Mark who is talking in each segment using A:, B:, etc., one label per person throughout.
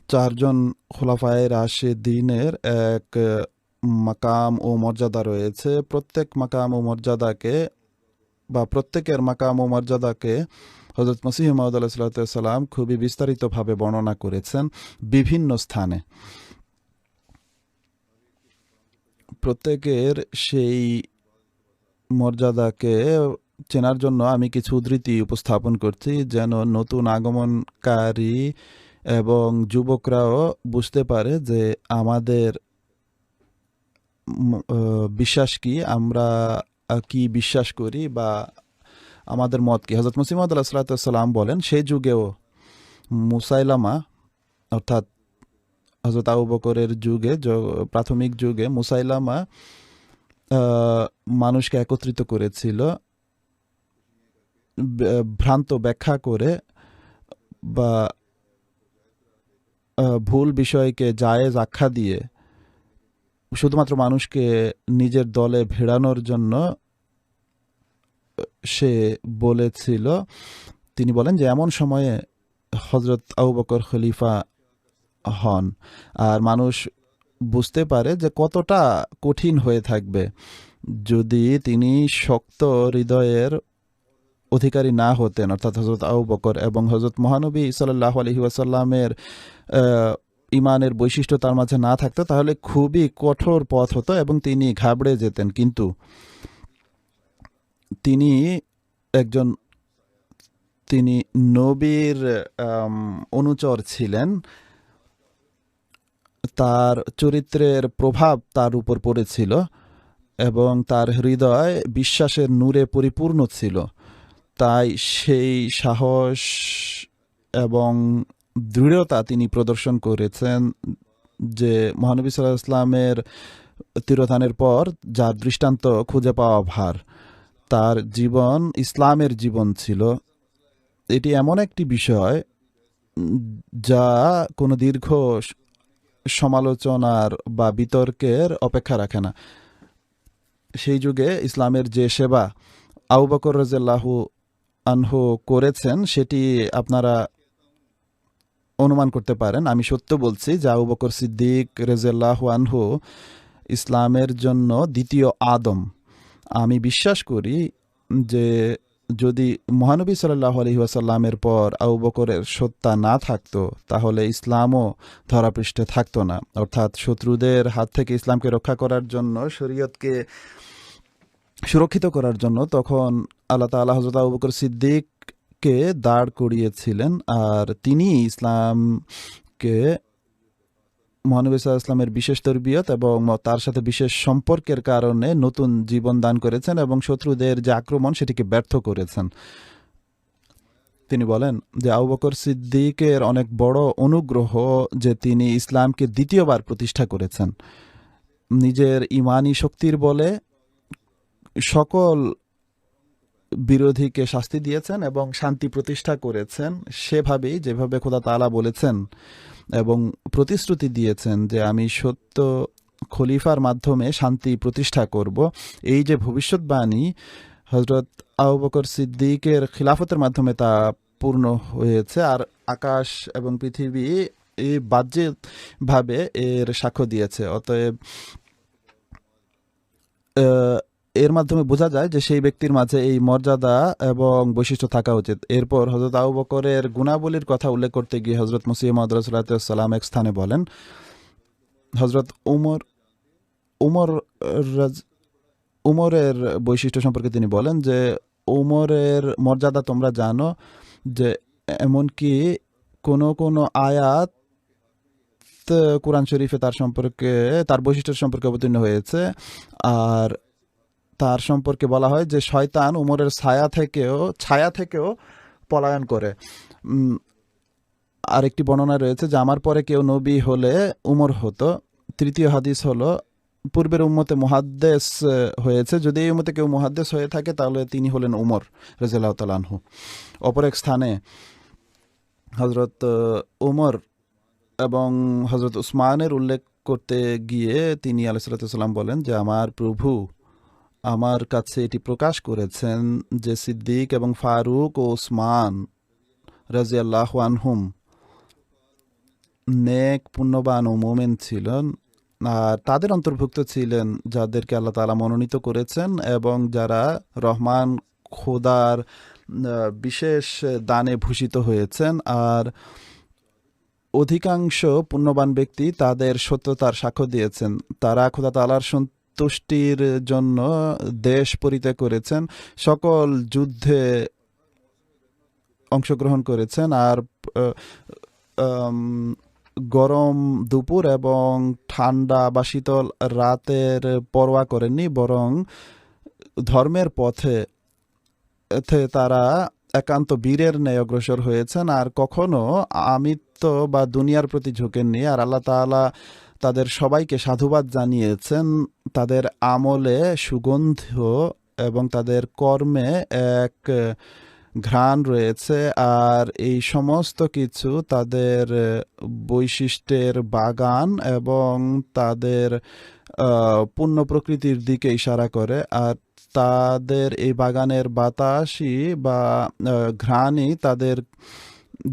A: চারজন খোলাফায়ে রাশেদিনের এক মাকাম ও মর্যাদা রয়েছে। প্রত্যেক মাকাম ও মর্যাদাকে বা প্রত্যেকের মাকাম ও মর্যাদাকে হযরত মসিহ মাউদ আলাইহিস সালাম খুবই বিস্তারিতভাবে বর্ণনা করেছেন বিভিন্ন স্থানে। প্রত্যেকের সেই মর্যাদাকে চেনার জন্য আমি কিছু উদ্ধৃতি উপস্থাপন করছি, যেন নতুন আগমনকারী এবং যুবকরাও বুঝতে পারে যে আমাদের বিশ্বাস কি, আমরা কি বিশ্বাস করি বা আমাদের মত কি। হযরত মসিহ মাউদ আলাইহিস সালাম বলেন, সেই যুগেও মুসাইলামা অর্থাৎ হযরত আবু বকরের যুগে, প্রাথমিক যুগে মুসাইলামা মানুষকে একত্রিত করেছিল ভ্রান্ত ব্যাখ্যা করে বা ভুল বিষয়কে জায়েজ আখ্যা দিয়ে শুধুমাত্র মানুষকে নিজের দলে ভেড়ানোর জন্য সে বলেছিল। তিনি বলেন যে এমন সময়ে হযরত আবু বকর খলিফা হন, আর মানুষ বুঝতে পারে যে কতটা কঠিন হয়ে থাকবে যদি তিনি শক্ত হৃদয়ের অধিকারী না হতেন, অর্থাৎ হযরত আবু বকর, এবং হযরত মহানবী সাল্লাল্লাহু আলাইহি ওয়াসাল্লামের ইমানের বৈশিষ্ট্য তার মাঝে না থাকতো, তাহলে খুবই কঠোর পথ হতো এবং তিনি ঘাবড়ে যেতেন। কিন্তু তিনি একজন তিনি নবীর অনুচর ছিলেন, তার চরিত্রের প্রভাব তার উপর পড়েছিল এবং তার হৃদয় বিশ্বাসের নূরে পরিপূর্ণ ছিল। তাই সেই সাহস এবং দৃঢ়তা তিনি প্রদর্শন করেছেন যে মহানবী সাল্লাল্লাহু আলাইহি ওয়াসাল্লামের তিরোধানের পর যার দৃষ্টান্ত খুঁজে পাওয়া ভার। তার জীবন ইসলামের জীবন ছিল। এটি এমন একটি বিষয় যা কোনো দীর্ঘ সমালোচনার বা বিতর্কের অপেক্ষা রাখে না। সেই যুগে ইসলামের যে সেবা আবু বকর রাদিয়াল্লাহু আনহু করেছেন, সেটি আপনারা অনুমান করতে পারেন। আমি সত্য বলছি যে আবু বকর সিদ্দিক রাদিয়াল্লাহু আনহু ইসলামের জন্য দ্বিতীয় আদম। আমি বিশ্বাস করি যে যদি মহানবী সাল্লাল্লাহু আলাইহি ওয়াসাল্লামের পর আবু বকরের সত্তা না থাকতো, তাহলে ইসলামও ধরাপৃষ্ঠে থাকতো না। অর্থাৎ শত্রুদের হাত থেকে ইসলামকে রক্ষা করার জন্য, শরীয়তকে সুরক্ষিত করার জন্য তখন আল্লাহ তাআলা হযরত আবু বকর সিদ্দিককে দাঁড় করিয়েছিলেন, আর তিনি ইসলামকে মহানবী সাল্লাল্লাহু আলাইহি ওয়াসাল্লামের বিশেষ তরবিয়ত এবং তার সাথে বিশেষ সম্পর্কের কারণে নতুন জীবন দান করেছেন এবং শত্রুদের যে আক্রমণ সেটিকে ব্যর্থ করেছেন। তিনি বলেন যে আবু বকর সিদ্দিকের অনেক বড় অনুগ্রহ যে তিনি ইসলামকে দ্বিতীয়বার প্রতিষ্ঠা করেছেন। নিজের ঈমানি শক্তির বলে সকল বিরোধীকে শাস্তি দিয়েছেন এবং শান্তি প্রতিষ্ঠা করেছেন সেভাবেই যেভাবে খোদা তাআলা বলেছেন এবং প্রতিশ্রুতি দিয়েছেন যে আমি সত্য খলিফার মাধ্যমে শান্তি প্রতিষ্ঠা করব। এই যে ভবিষ্যৎবাণী হযরত আবু বকর সিদ্দিকের খিলাফতের মাধ্যমে তা পূর্ণ হয়েছে, আর আকাশ এবং পৃথিবী এই বাহ্যিকভাবে এর সাক্ষ্য দিয়েছে। অতএব এর মাধ্যমে বোঝা যায় যে সেই ব্যক্তির মাঝে এই মর্যাদা এবং বৈশিষ্ট্য থাকা উচিত। এরপর হযরত আবু বকরের গুণাবলীর কথা উল্লেখ করতে গিয়ে হযরত মসিহ মাউদ আলাইহিস সালাম এক স্থানে বলেন, হযরত উমরের বৈশিষ্ট্য সম্পর্কে তিনি বলেন যে উমরের মর্যাদা তোমরা জানো, যে এমনকি কোনো কোনো আয়াত কোরআন শরীফে তার সম্পর্কে, তার বৈশিষ্ট্য সম্পর্কে অবতীর্ণ হয়েছে, আর তার সম্পর্কে বলা হয় যে শয়তান উমরের ছায়া থেকেও পলায়ন করে। আরেকটি বর্ণনা রয়েছে যে আমার পরে কেউ নবী হলে উমর হতো। তৃতীয় হাদিস হলো পূর্বের উম্মতে মুহাদ্দিস হয়েছে, যদি এই উম্মতে কেউ মুহাদ্দিস হয়ে থাকে তাহলে তিনি হলেন উমর রাদিয়াল্লাহু তাআলা আনহু। অপর এক স্থানে হযরত উমর এবং হযরত উসমানের উল্লেখ করতে গিয়ে তিনি আলাইহিস সালাম বলেন যে আমার প্রভু আমার কাছে এটি প্রকাশ করেছেন যে সিদ্দিক এবং ফারুক ও উসমান রাদিয়াল্লাহু আনহুম নেক, পুণ্যবান ও মোমেন ছিলেন, আর তাদের অন্তর্ভুক্ত ছিলেন যাদেরকে আল্লাহ তাআলা মনোনীত করেছেন এবং যারা রহমান খোদার বিশেষ দানে ভূষিত হয়েছেন। আর অধিকাংশ পুণ্যবান ব্যক্তি তাদের সত্যতার সাক্ষ্য দিয়েছেন। তারা খোদা তাআলার সন্তুষ্টির জন্য দেশ পরিত্যাগ করেছেন, সকল যুদ্ধে অংশগ্রহণ করেছেন, আর আম, গরম দুপুর এবং ঠান্ডা বা শীতল রাতের পরোয়া করেননি, বরং ধর্মের পথে তারা একান্ত বীরের ন্যায় অগ্রসর হয়েছেন আর কখনো আমিত্ব বা দুনিয়ার প্রতি ঝুঁকেননি। আর আল্লাহ তাআলা তাদের সবাইকে সাধুবাদ জানিয়েছেন। তাদের আমলে সুগন্ধ এবং তাদের কর্মে এক ঘ্রাণ রয়েছে, আর এই সমস্ত কিছু তাদের বৈশিষ্ট্যের বাগান এবং তাদের পূর্ণ প্রকৃতির দিকে ইশারা করে। আর তাদের এই বাগানের বাতাসই বা ঘ্রাণই তাদের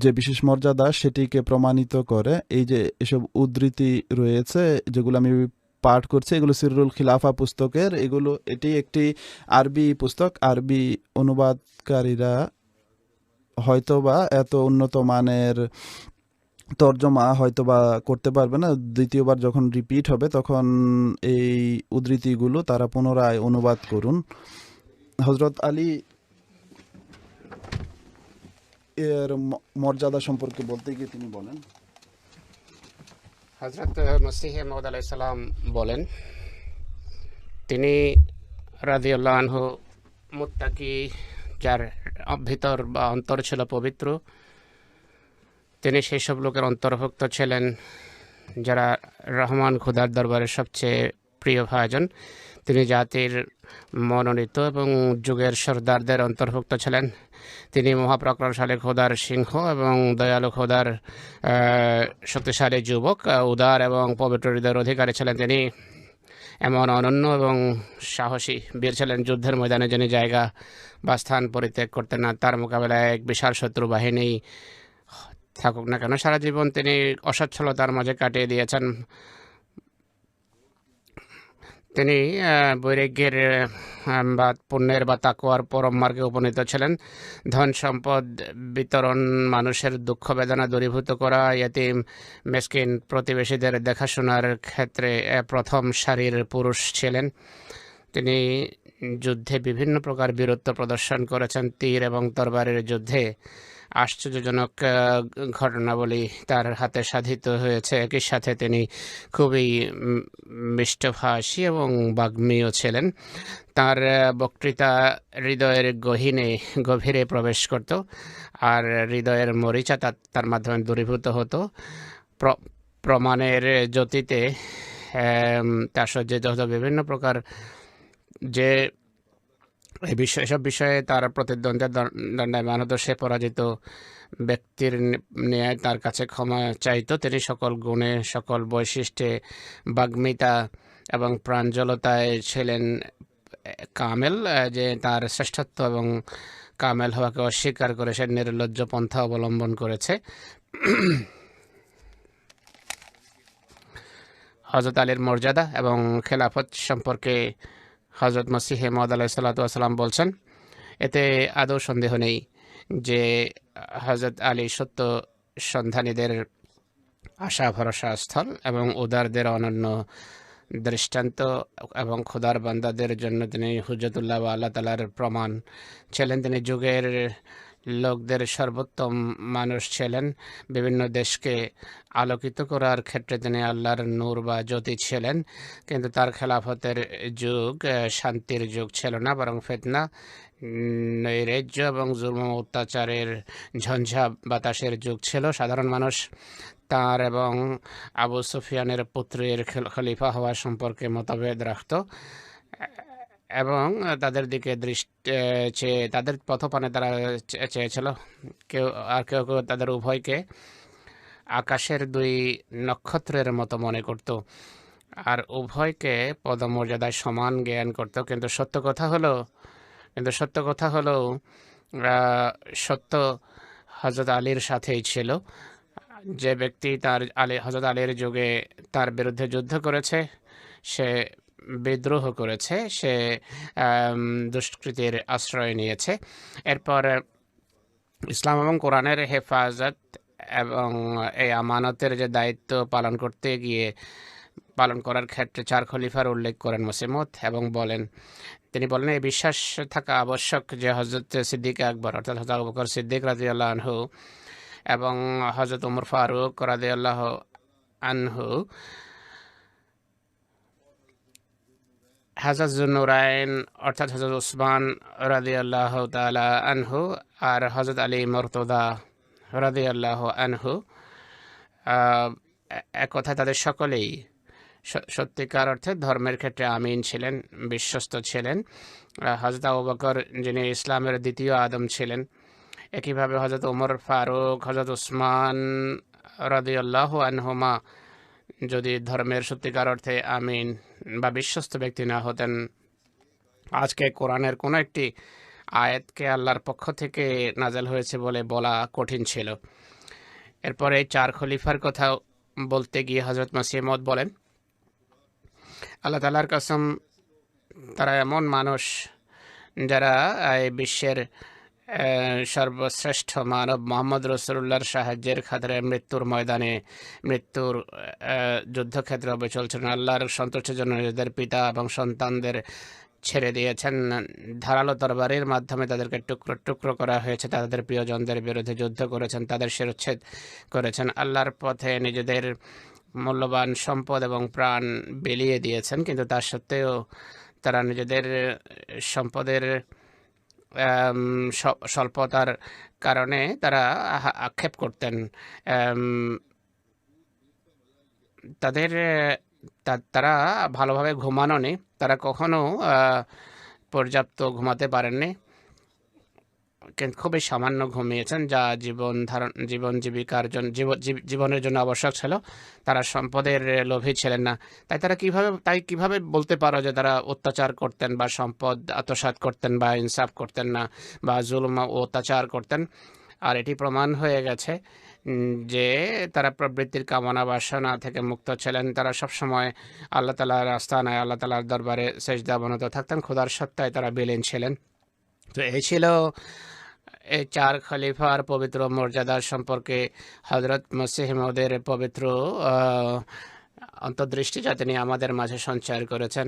A: যে বিশেষ মর্যাদা সেটিকে প্রমাণিত করে। এই যে এসব উদ্ধৃতি রয়েছে যেগুলো আমি পাঠ করছি, এগুলো সিররুল খিলাফা পুস্তকের, এটি একটি আরবি পুস্তক। আরবি অনুবাদকারীরা হয়তোবা এত উন্নত মানের তর্জমা হয়তোবা করতে পারবে না। দ্বিতীয়বার যখন রিপিট হবে তখন এই উদ্ধৃতিগুলো তারা পুনরায় অনুবাদ করুন। হজরত আলী এর মর্যাদা সম্পর্কে বলতে গিয়ে তিনি বলেন,
B: হযরত মসিহ মাউদ আলাইহিস সালাম বলেন, তিনি রাদিয়াল্লাহু আনহু মুত্তাকি, যার ভিতর বা অন্তর ছিল পবিত্র। তিনি সেই সব লোকের অন্তর্ভুক্ত ছিলেন যারা রহমান খোদার দরবারে সবচেয়ে প্রিয় ভাজন। তিনি জাতির মনোনীত এবং যুগের সর্দারদের অন্তর্ভুক্ত ছিলেন। তিনি মহাপ্রকরণশালী খোদার সিংহ এবং দয়ালু খোদার শক্তিশালী যুবক, উদার এবং পবিত্র হৃদয়ের অধিকারী ছিলেন। তিনি এমন অনন্য এবং সাহসী বীর ছিলেন, যুদ্ধের ময়দানে যিনি জায়গা বা স্থান পরিত্যাগ করতেন না। তার মোকাবেলায় এক বিশাল শত্রু বাহিনী থাকুক না কেন, সারা জীবন তিনি অসচ্ছলতার মাঝে কাটিয়ে দিয়েছেন। তিনি বৈরাগ্যের বা পুণ্যের বা তাকওয়ার পরম মার্গে উপনীত ছিলেন। ধন সম্পদ বিতরণ, মানুষের দুঃখ বেদনা দূরীভূত করা, ইয়েতিম মিসকিন প্রতিবেশীদের দেখাশোনার ক্ষেত্রে প্রথম সারির পুরুষ ছিলেন। তিনি যুদ্ধে বিভিন্ন প্রকার বীরত্ব প্রদর্শন করেছেন। তীর এবং তরবারির যুদ্ধে আশ্চর্যজনক ঘটনাবলী তার হাতে সাধিত হয়েছে। একই সাথে তিনি খুবই মিষ্টভাষী এবং বাগ্মীও ছিলেন। তার বক্তৃতা হৃদয়ের গভীরে প্রবেশ করত, আর হৃদয়ের মরিচা তার মাধ্যমে দূরীভূত হতো। প্রমাণের জ্যোতিতে তার সজ্জিত হতো বিভিন্ন প্রকার যে এসব বিষয়ে তার প্রতিদ্বন্দ্বের দণ্ডায়মান হতো। সে পরাজিত ব্যক্তির ন্যায় তার কাছে ক্ষমা চাইতো। তিনি সকল গুণে, সকল বৈশিষ্ট্যে, বাগ্মিতা এবং প্রাঞ্জলতায় ছিলেন কামেল। যে তার শ্রেষ্ঠত্ব এবং কামেল হওয়াকে অস্বীকার করে সে নির্লজ্জ পন্থা অবলম্বন করেছে। হযরত আলীর মর্যাদা এবং খেলাফত সম্পর্কে হযরত মসিহ মাউদ আলাইহিস সালাতু ওয়াস সালাম বলছেন, এতে আদৌ সন্দেহ নেই যে হযরত আলী সত্য সন্ধানীদের আশা ভরসা স্থল এবং উদারদের অনন্য দৃষ্টান্ত এবং খোদার বান্দাদের জন্য তিনি হুজ্জতুল্লাহ বা আল্লাহ তাআলার প্রমাণ ছিলেন। তিনি যুগের লোকদের সর্বোত্তম মানুষ ছিলেন। বিভিন্ন দেশকে আলোকিত করার ক্ষেত্রে তিনি আল্লাহর নূর বা জ্যোতি ছিলেন। কিন্তু তার খেলাফতের যুগ শান্তির যুগ ছিল না, বরং ফিতনা, নৈরাজ্য এবং জুলম অত্যাচারের ঝঞ্ঝা বাতাসের যুগ ছিল। সাধারণ মানুষ তার এবং আবু সুফিয়ানের পুত্রের খলিফা হওয়া সম্পর্কে মতভেদ রাখত এবং তাদের দিকে তাদের পথপানে তারা চেয়েছিল। কেউ কেউ তাদের উভয়কে আকাশের দুই নক্ষত্রের মতো মনে করত, আর উভয়কে পদমর্যাদায় সমান জ্ঞান করত। কিন্তু সত্য কথা হলো সত্য হযরত আলীর সাথেই ছিল। যে ব্যক্তি তার হযরত আলীর যুগে তার বিরুদ্ধে যুদ্ধ করেছে, সে বিদ্রোহ করেছে, সে দুষ্কৃতির আশ্রয় নিয়েছে। এরপর ইসলাম এবং কোরআনের হেফাজত এবং এই আমানতের যে দায়িত্ব পালন করার ক্ষেত্রে 4 খলিফার উল্লেখ করেন মসিহ মাউদ এবং তিনি বলেন এই বিশ্বাস থাকা আবশ্যক যে হযরত সিদ্দিক আকবর অর্থাৎ হযরত আবু বকর সিদ্দিক রাদিয়াল্লাহু আনহু এবং হযরত ওমর ফারুক রাদিয়াল্লাহু আনহু, হযরত যুন্নুরাইন অর্থাৎ হযরত উসমান রাদিয়াল্লাহু তাআলা আনহু আর হযরত আলী মুর্তদা রাদিয়াল্লাহু আনহু, এক কথায় তাদের সকলেই সত্যিকার অর্থে ধর্মের ক্ষেত্রে আমিন ছিলেন, বিশ্বস্ত ছিলেন। হযরত আবু বকর যিনি ইসলামের দ্বিতীয় আদম ছিলেন, একইভাবে হযরত ওমর ফারুক, হযরত উসমান রাদিয়াল্লাহু আনহুমা যদি ধর্মের সত্যিকার অর্থে আমিন বা বিশ্বস্ত ব্যক্তি না হতেন, আজকে কোরআনের কোনো একটি আয়াতকে আল্লাহর পক্ষ থেকে নাযিল হয়েছে বলে বলা কঠিন ছিল। এরপরে এই 4 খলিফার কথা বলতে গিয়ে হযরত মসিহ মাউদ বলেন, আল্লাহ তাআলার কসম, তারা এমন মানুষ যারা এই বিশ্বের সর্বশ্রেষ্ঠ মানব মুহাম্মদ রাসূলুল্লাহর সাহায্যের খাতিরে মৃত্যুর ময়দানে, মৃত্যুর যুদ্ধক্ষেত্রে অবিচল ছিলেন। আল্লাহর সন্তুষ্টির জন্য নিজেদের পিতা এবং সন্তানদের ছেড়ে দিয়েছেন। ধারালো তরবারির মাধ্যমে তাদেরকে টুকরো টুকরো করা হয়েছে, তাদের প্রিয়জনদের বিরুদ্ধে যুদ্ধ করেছেন, তাদের শিরচ্ছেদ করেছেন, আল্লাহর পথে নিজেদের মূল্যবান সম্পদ এবং প্রাণ বিলিয়ে দিয়েছেন। কিন্তু তা সত্ত্বেও তারা নিজেদের সম্পদের স্বল্পতার কারণে তারা আক্ষেপ করতেন। তারা ভালোভাবে ঘুমানো নেই, তারা কখনো পর্যাপ্ত ঘুমাতে পারেননি, কিন্তু খুবই সামান্য ঘুমিয়েছেন, যা জীবনের জন্য আবশ্যক ছিল। তারা সম্পদের লোভী ছিলেন না। তাই কিভাবে বলতে পারো যে তারা অত্যাচার করতেন বা সম্পদ আত্মসাৎ করতেন বা ইনসাফ করতেন না বা জুলুম ও অত্যাচার করতেন? আর এটি প্রমাণ হয়ে গেছে যে তারা প্রবৃত্তির কামনা বাসনা থেকে মুক্ত ছিলেন। তারা সবসময় আল্লাহ তাআলার আস্তানায়, আল্লাহ তাআলার দরবারে সেজদা অবনত থাকতেন, খোদার সত্তায় তারা বিলীন ছিলেন। তো এই ছিল এই 4 খলিফার পবিত্র মর্যাদা সম্পর্কে হযরত মসিহ মাউদের পবিত্র অন্তর্দৃষ্টি, যা তিনি আমাদের মাঝে সঞ্চার করেছেন।